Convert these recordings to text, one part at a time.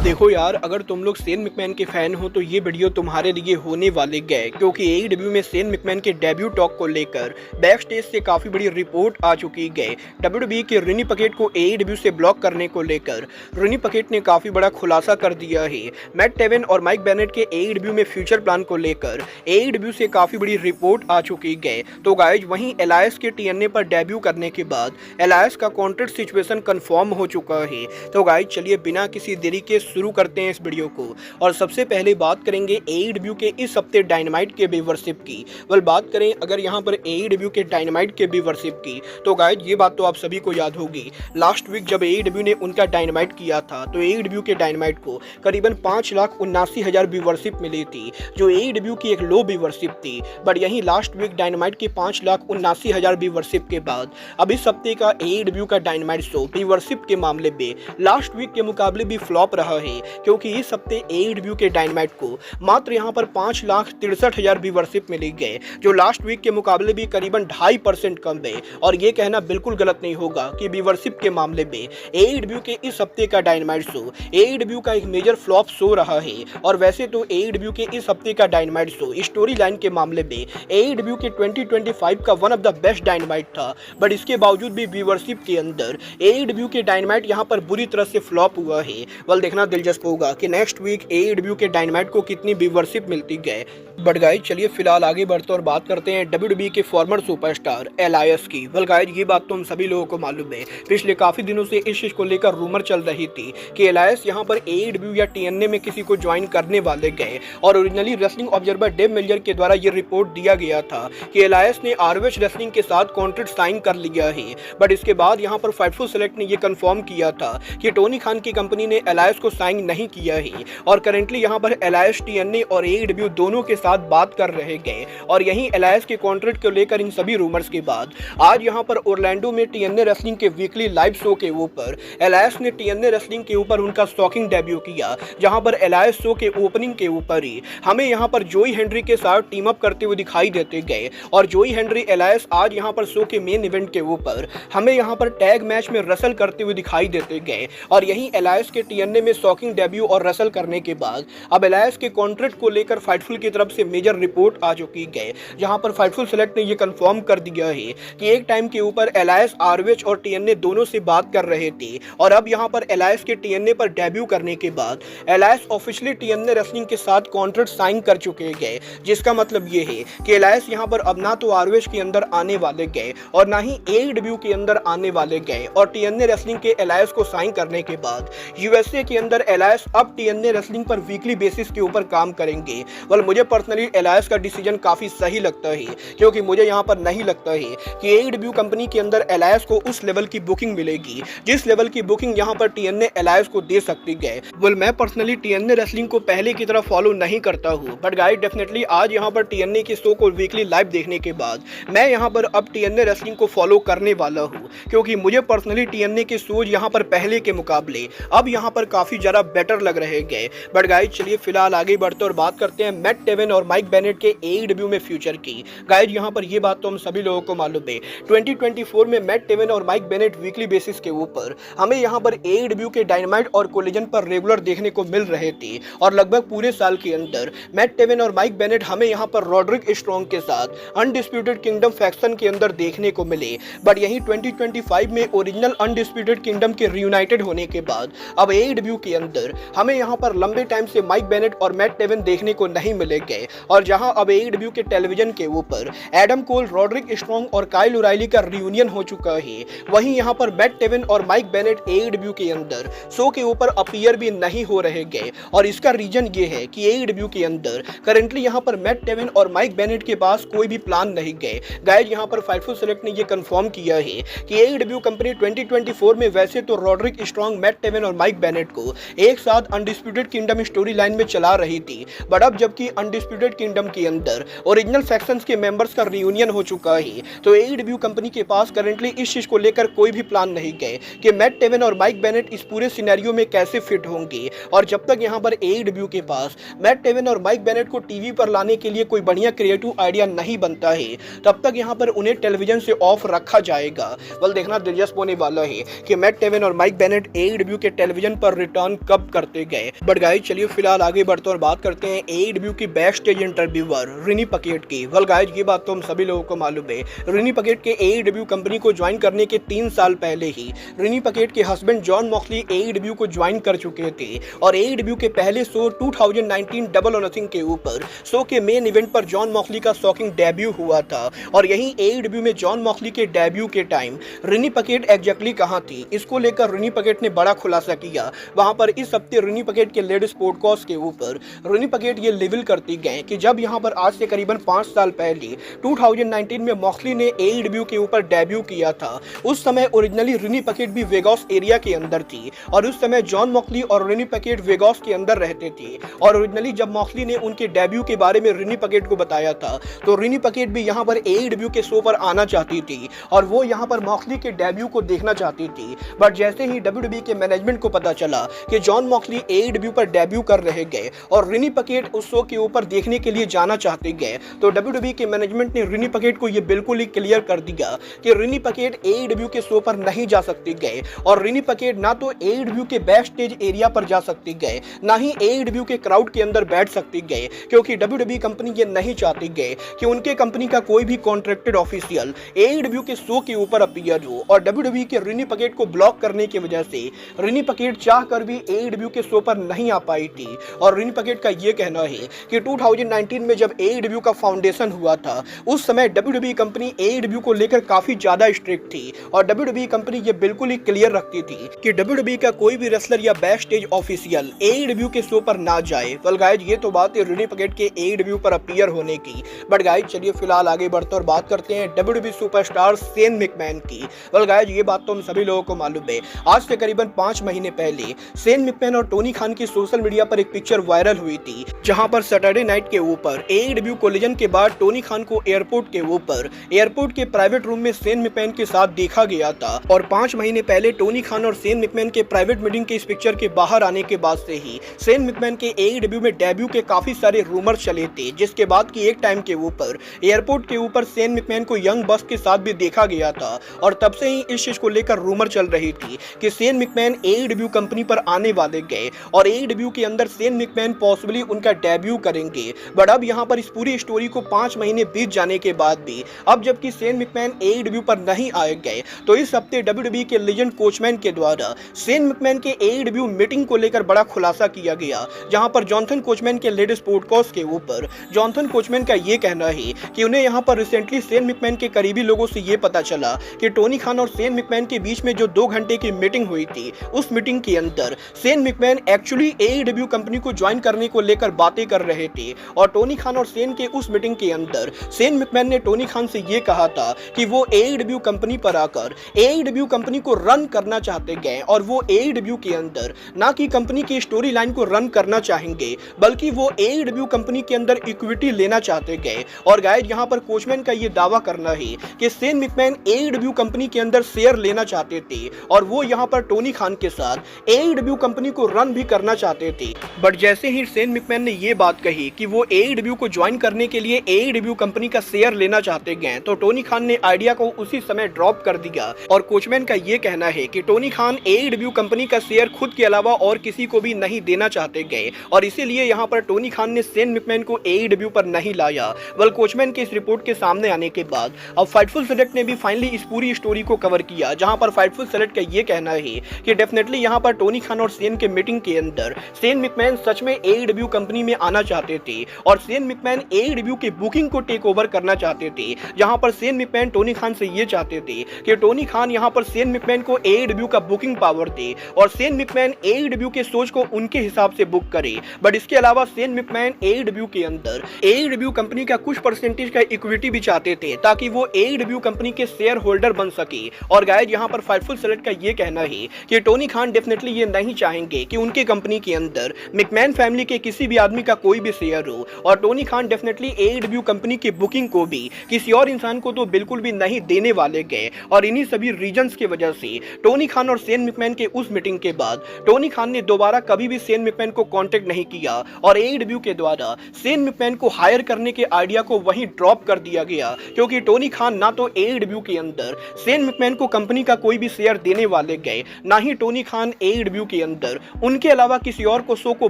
देखो यार, अगर तुम लोग शेन मैकमैन के फैन हो तो ये वीडियो तुम्हारे लिए होने वाले गए, क्योंकि एईडब्ल्यू में शेन मैकमैन के डेब्यू टॉक को लेकर बैक स्टेज से काफी बड़ी रिपोर्ट आ चुकी है। डब्ल्यूडब्ल्यूई के रेनी पकेट को एईडब्ल्यू से ब्लॉक करने को लेकर रेनी पकेट ने काफी बड़ा खुलासा कर दिया है। मैट टेवन और माइक बेनेट के एईडब्ल्यू में फ्यूचर प्लान को लेकर एईडब्ल्यू से काफी बड़ी रिपोर्ट आ चुकी है। तो गाइज वहीं एलायंस के टीएनए पर डेब्यू करने के बाद एलायंस का कॉन्ट्रैक्ट सिचुएशन कंफर्म हो चुका है। तो गाइज चलिए बिना किसी देरी के शुरू करते हैं इस वीडियो को। और सबसे पहले बात करेंगे एईडब्ल्यू के इस हफ्ते डायनामाइट के व्यूअरशिप की। बात करें अगर यहाँ पर एईडब्ल्यू के डायनामाइट के व्यूअरशिप की, तो गाइज ये बात तो आप सभी को याद होगी। लास्ट वीक जब एईडब्ल्यू ने उनका डायनामाइट किया था तो एईडब्ल्यू के डायनामाइट को करीबन 5,79,000 व्यूअरशिप मिली थी, जो एईडब्ल्यू की एक लो व्यूअरशिप थी। बट यहीं लास्ट वीक डायनामाइट के 5,79,000 व्यूअरशिप के बाद अब इस हफ्ते का एईडब्ल्यू का डायनामाइट शो व्यूअरशिप के मामले में लास्ट वीक के मुकाबले भी फ्लॉप रहा है, क्योंकि इस हफ्ते एईडब्ल्यू के डायनामाइट को मात्र यहां पर 5,63,000 व्यूअरशिप मिली गए, जो लास्ट वीक के मुकाबले भी करीबन 2.5% कम है। और ये कहना बिल्कुल गलत नहीं होगा कि व्यूअरशिप के मामले में एईडब्ल्यू के इस हफ्ते का डायनामाइट शो एईडब्ल्यू का एक मेजर फ्लॉप शो रहा है। और वैसे तो एईडब्ल्यू के इस हफ्ते का डायनामाइट शो स्टोरी लाइन के मामले में एईडब्ल्यू के 2025 का one of the best dynamite था, बट इसके बावजूद भी व्यूअरशिप के अंदर एईडब्ल्यू के डायनामाइट यहां पर बुरी तरह से फ्लॉप हुआ है। देखना दिलचस्प होगा कि नेक्स्ट वीक एईडब्ल्यू के डायनामाइट को कितनी व्यूअरशिप मिलती है। बट गाइज चलिए फिलहाल आगे बढ़ते और बात करते हैं डब्ल्यूडब्ल्यूई के फॉर्मर सुपरस्टार एलायंस की। गाइज ये बात तो हम सभी लोगों को मालूम है, पिछले काफी दिनों से इस चीज को लेकर रूमर चल रही थी कि एलायंस यहाँ पर एईडब्ल्यू या टीएनए में किसी को ज्वाइन करने वाले गए। और originally wrestling observer Dave Meltzer के द्वारा ये रिपोर्ट दिया गया था कि एलायंस ने आरओएच रेसलिंग के साथ कॉन्ट्रैक्ट साइन कर लिया है। बट इसके बाद यहाँ पर फाइटफुल सेलेक्ट ने यह कंफर्म किया था कि टोनी खान की कंपनी ने एलायंस को साइन नहीं किया है। और करेंटली यहाँ पर एलायंस टीएनए और एईडब्ल्यू दोनों के साथ बात कर रहे गए। और यहीं एलायंस के कॉन्ट्रैक्ट को लेकर इन सभी रूमर्स के बाद आज यहाँ पर ओरलैंडो में टीएनए रेसलिंग के वीकली लाइव शो के ऊपर एलायंस ने टीएनए रेसलिंग के ऊपर उनका शॉकिंग डेब्यू किया, जहां पर एलायंस शो के ओपनिंग के ऊपर ही हमें यहाँ पर जोई हेनरी के साथ टीम अप करते हुए दिखाई देते गए। और जोई हेनरी एलायंस आज यहाँ पर शो के मेन इवेंट के ऊपर हमें यहाँ पर टैग मैच में रसल करते हुए दिखाई देते गए। और यहीं एलायंस के टीएनए में शॉकिंग डेब्यू और रसल करने के बाद अब एलायंस के कॉन्ट्रैक्ट को लेकर फाइटफुल की तरफ से मेजर रिपोर्ट आ चुकी है, जहां पर फाइटफुल सेलेक्ट ने यह कंफर्म कर दिया है कि एक टाइम के ऊपर एलायंस आरओएच और टीएनए दोनों से बात कर रहे थे। और अब यहां पर एलायंस के टीएनए पर डेब्यू करने के बाद एलायंस ऑफिशियली टीएनए रेसलिंग के साथ कॉन्ट्रैक्ट साइन कर चुके हैं, जिसका मतलब ये है कि एलायंस यहां पर अब ना तो आरओएच के अंदर आने वाले गए और ना ही एईडब्ल्यू के अंदर आने वाले गए। और टीएनए रेसलिंग के एलायंस को साइन करने के बाद यूएसए के अंदर एलायंस अब टीएनए रेसलिंग पर वीकली बेसिस के ऊपर काम करेंगे। मुझे पर्सनली एलायंस का डिसीजन काफी सही लगता है, क्योंकि मुझे यहाँ पर नहीं लगता है कि एईडब्ल्यू कंपनी के अंदर एलायंस को उस लेवल की बुकिंग मिलेगी जिस लेवल की बुकिंग यहाँ पर टीएनए एलायंस को दे सकती है। मैं पर्सनली टीएनए रेसलिंग को पहले की तरह फॉलो नहीं करता हूँ, बट गाइस डेफिनेटली आज यहाँ पर टीएनए के शो को वीकली लाइव देखने के बाद मैं यहाँ पर अब टीएनए रेसलिंग को फॉलो करने वाला हूँ, क्योंकि मुझे पर्सनली टीएनए के शोज यहाँ पर पहले के मुकाबले अब यहाँ पर काफी ज्यादा बेटर लग रहे हैं। बट गाइस चलिए फिलहाल आगे बढ़ते और बात करते हैं मैट टेवन और माइक बेनेट के एईडब्ल्यू में फ्यूचर की। गाइस यहाँ पर ये बात तो हम सभी लोगों को मालूम है, 2024 में मैट टेवन और माइक बेनेट वीकली बेसिस के ऊपर हमें यहाँ पर एईडब्ल्यू के डायनामाइट और कोलिजन पर रेगुलर देखने को मिल रहे थे। और लगभग पूरे साल के अंदर मैट टेवन और माइक बेनेट हमें यहाँ पर रॉड्रिक स्ट्रॉन्ग के साथ अनडिस्प्यूटेड किंगडम फैक्शन के अंदर देखने को मिले। बट यही 2025 में ओरिजिनल अनडिस्प्यूटेड किंगडम के रियूनाइटेड होने के बाद अब एईडब्ल्यू के अंदर हमें यहाँ पर लंबे टाइम से माइक बेनेट और मैट टेवन देखने को नहीं मिलेंगे। और जहां अब एईडब्ल्यू के टेलीविजन के ऊपर एडम कोल, रॉड्रिक स्ट्रॉन्ग और काइल ओराइली का रियूनियन हो चुका है, वहीं यहां पर मैट टेवन और माइक बेनेट एईडब्ल्यू के अंदर शो के ऊपर अपीयर भी नहीं हो रहे गए। और इसका रीजन ये है कि एईडब्ल्यू के अंदर करंटली यहां पर मैट टेवन और माइक बेनेट के पास कोई भी प्लान नहीं गए। गाइस यहां पर फाइटफुल सेलेक्ट ने यह कंफर्म किया है कि एईडब्ल्यू कंपनी 2024 में वैसे तो रॉड्रिक स्ट्रॉन्ग, मैट टेवन और माइक बेनेट को एक साथ अनडिस्प्यूटेड किंगडम स्टोरी लाइन में चला रही थी, बट अब जबकि अनडिस्प्यूटेड अनडिस्प्यूटेड किंगडम के अंदर ओरिजिनल फैक्शंस के मेंबर्स का रियूनियन हो चुका है, तो AEW कंपनी के पास करंटली इस चीज को लेकर कोई भी प्लान नहीं गए कि मैट टेवन और माइक बेनेट इस पूरे सिनेरियो में कैसे फिट होंगे। और जब तक यहाँ पर AEW के पास मैट टेवन और माइक बेनेट को टीवी पर लाने के लिए कोई बढ़िया क्रिएटिव आइडिया नहीं बनता है, तब तक यहाँ पर उन्हें टेलीविजन से ऑफ रखा जाएगा। बल देखना दिलचस्प होने वाला है कि मैट टेवन और माइक बेनेट AEW के टेलीविजन पर रिटर्न कब करते गए। बट गाइस चलिए फिलहाल आगे बढ़ते और बात करते हैं AEW की back stage interviewer Rini pocket की। वेल गाइस ये बात तो हम सभी लोगों को मालूम है, रिनी पकेट के AEW कंपनी को ज्वाइन करने के 3 साल पहले ही रिनी पकेट के हस्बैंड जॉन मॉक्सली AEW को ज्वाइन कर चुके थे। और AEW के पहले शो 2019 डबल और नथिंग के ऊपर शो के मेन इवेंट पर जॉन मॉक्सली का शॉकिंग डेब्यू हुआ था। और यहीं AEW में जॉन मॉक्सली के डेब्यू के टाइम रिनी पकेट एग्जैक्टली कहां थी, इसको लेकर रिनी पकेट ने बड़ा खुलासा किया। वहां पर इस हफ्ते रिनी पकेट के लेडीज पॉडकास्ट के ऊपर रिनी पकेट ये रिवील करती गए कि जब यहां पर आज से करीबन 5 साल पहले 2019 में मॉक्सली ने AEW के ऊपर डेब्यू किया था, उस समय ओरिजिनली रिनी पकेट भी वेगास एरिया के अंदर थी। और उस समय जॉन मॉक्सली और रिनी पकेट वेगास के अंदर रहते थे। और ओरिजिनली जब मॉक्सली ने उनके डेब्यू के बारे में रिनी पकेट को बताया था, तो रिनी पकेट भी यहाँ पर AEW के शो पर आना चाहती थी और वो यहाँ पर मॉक्सली के डेब्यू को देखना चाहती थी। बट जैसे ही WWE के मैनेजमेंट को पता चला कि जॉन मॉक्सली AEW पर डेब्यू कर रहे गए और रिनी पकेट उस शो के ऊपर देखने के लिए जाना चाहते गए, तो WWE के मैनेजमेंट ने रिनी पकेट को ये बिल्कुल ही क्लियर कर दिया कि रिनी पकेट AEW के शो पर नहीं जा सकते गए। और रिनी पकेट ना तो AEW के बैक स्टेज एरिया पर जा सकते गए, ना ही AEW के क्राउड के अंदर बैठ सकते गए, क्योंकि WWE कंपनी ये नहीं चाहती गए कि उनके कंपनी का कोई भी कॉन्ट्रैक्टेड ऑफिशियल AEW के शो के ऊपर अपीयर हो। और WWE के रिनी पकेट को ब्लॉक करने की वजह से रिनी पकेट चाह कर भी AEW के शो पर नहीं आ पाई थी। और रिनी पकेट का ये कहना है कि 2019 में जब AEW का फाउंडेशन हुआ था, उस समय WWE कंपनी AEW को लेकर काफी ज्यादा स्ट्रिक्ट थी। और WWE कंपनी ये बिल्कुल ही क्लियर रखती थी कि WWE का कोई भी रेसलर या बैक स्टेज ऑफिशियल AEW के शो पर ना जाए। वेल गाइस ये तो बात है रिनी पकेट के AEW पर अपीयर होने की। बट गाइस चलिए फिलहाल आगे बढ़ते और बात करते हैं WWE सुपरस्टार शेन मैकमैन की। वेल गाइस ये बात तो हम सभी लोगों को मालूम है, आज से करीबन 5 महीने पहले शेन मैकमैन और टोनी खान की सोशल मीडिया पर एक पिक्चर वायरल हुई थी, जहां पर सैटरडे नाइट के ऊपर AEW कोलिजन के बाद टोनी खान को एयरपोर्ट के ऊपर एयरपोर्ट के प्राइवेट रूम में शेन मैकमैन के साथ देखा गया था। और 5 महीने पहले टोनी खान और शेन मैकमैन के प्राइवेट मीटिंग के इस पिक्चर के बाहर आने के बाद से ही शेन मैकमैन के AEW में डेब्यू के काफी सारे रूमर्स चले थे, जिसके बाद की एक टाइम के ऊपर एयरपोर्ट के ऊपर शेन मैकमैन को यंग बस के साथ भी देखा गया था। और तब से ही इस चीज को लेकर रूमर चल रही थी कि शेन मैकमैन AEW कंपनी पर आने वाले गए और AEW के अंदर शेन मैकमैन पॉसिबली उनका डेब्यू करेंगे। बट अब यहाँ पर इस पूरी स्टोरी को 5 महीने बीत जाने के बाद भी अब जबकि शेन मैकमैन AEW पर नहीं आए गए, तो इस हफ्ते WWE के लेजेंड कोचमैन के द्वारा शेन मैकमैन के AEW मीटिंग को लेकर बड़ा खुलासा किया गया, जहां पर जॉनथन कोचमैन के लेटेस्ट पॉडकास्ट के ऊपर जॉनथन कोचमैन का ये कहना है कि उन्हें यहां पर रिसेंटली शेन मैकमैन के करीबी लोगों से ये पता चला कि टोनी खान और शेन मैकमैन के बीच में जो 2 घंटे की मीटिंग हुई थी, उस मीटिंग के अंदर Shane McMahon actually AEW company को ज्वाइन करने को लेकर बातें कर रहे थे। और टोनी खान और शेन के उस मीटिंग के अंदर शेन मैकमैन ने टोनी खान से ये कहा था कि वो AEW कंपनी पर आकर AEW कंपनी को रन करना चाहते गए और वो AEW के अंदर ना कि कंपनी की स्टोरी लाइन को रन करना चाहेंगे, बल्कि वो AEW कंपनी के अंदर इक्विटी लेना चाहते गए। और गाइस यहाँ पर कोचमैन का ये दावा करना है कि शेन मैकमैन AEW कंपनी के अंदर शेयर लेना चाहते थे और वो यहाँ पर टोनी खान के साथ AEW कंपनी को रन भी करना चाहते थे। बट जैसे ही शेन मैकमैन ने ये बात कही कि वो AEW को ज्वाइन करने के लिए AEW कंपनी का शेयर लेना चाहते गए, तो टोनी खान ने आइडिया को उसी समय ड्रॉप कर दिया। और कोचमैन का ये कहना है कि टोनी खान AEW कंपनी का शेयर खुद के अलावा और किसी को भी नहीं देना चाहते गए और इसीलिए यहाँ पर टोनी खान ने शेन मैकमैन को AEW पर नहीं लाया। वेल कोचमैन के इस रिपोर्ट के सामने आने के बाद अब फाइटफुल सेलेक्ट ने भी फाइनली इस पूरी स्टोरी को कवर किया, जहां पर फाइटफुल सेलेक्ट का ये कहना है कि डेफिनेटली यहाँ पर टोनी खान और शेन के मीटिंग के अंदर शेन मैकमैन सच में AEW कंपनी में आना चाहते थे और शेन मैकमैन AEW की बुकिंग को टेक ओवर करना चाहते थे, जहां पर शेन मैकमैन टोनी खान से ये चाहते थे कि टोनी खान यहाँ पर शेन मैकमैन को AEW का बुकिंग पावर दे और शेन मैकमैन AEW के सोच को उनके हिसाब से बुक करे। बट इसके अलावा शेन मैकमैन AEW के अंदर AEW कंपनी का कुछ परसेंटेज का इक्विटी भी चाहते थे ताकि वो AEW कंपनी के शेयर होल्डर बन सके। और गाइस यहाँ पर फाइटफुल सेलेक्ट का ये कहना है कि टोनी खान डेफिनेटली ये नहीं चाहेंगे कि उनके कंपनी के अंदर मैकमैन फैमिली के किसी भी आदमी का कोई भी शेयर रो और टोनी खान डेफिनेटली एडब्ल्यू कंपनी की बुकिंग को भी किसी और इंसान को तो बिल्कुल भी नहीं देने वाले गए। और इन्हीं सभी रीजंस की वजह से टोनी खान और शेन मैकमैन के उस मीटिंग के बाद टोनी खान ने दोबारा कभी भी शेन मैकमैन को कांटेक्ट नहीं किया और एडब्ल्यू के द्वारा शेन मैकमैन को हायर करने के आइडिया को वहीं ड्रॉप कर दिया गया, क्योंकि टोनी खान ना तो एडब्ल्यू के अंदर शेन मैकमैन को कंपनी का कोई भी शेयर देने वाले गए, ना ही टोनी खान एडब्ल्यू के अंदर उनके अलावा किसी और को शो को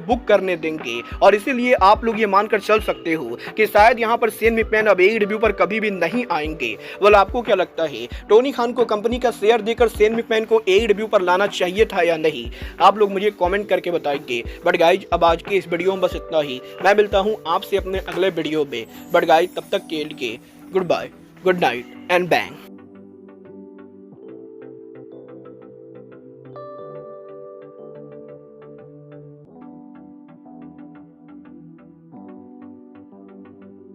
बुक करने देंगे। और इसीलिए आप लोग ये मानकर चल सकते हो कि शायद यहां पर शेन मैकमैन अब एडब्ल्यू पर कभी भी नहीं आएंगे। बोला आपको क्या लगता है, टोनी खान को कंपनी का शेयर देकर शेन मैकमैन को एडब्ल्यू पर लाना चाहिए था या नहीं? आप लोग मुझे कमेंट करके बताएंगे। बट गाइज अब आज के इस वीडियो में बस इतना ही। मैं मिलता हूं आपसे अपने अगले वीडियो में। बट गाइज तब तक के लिए good bye, good night and bang.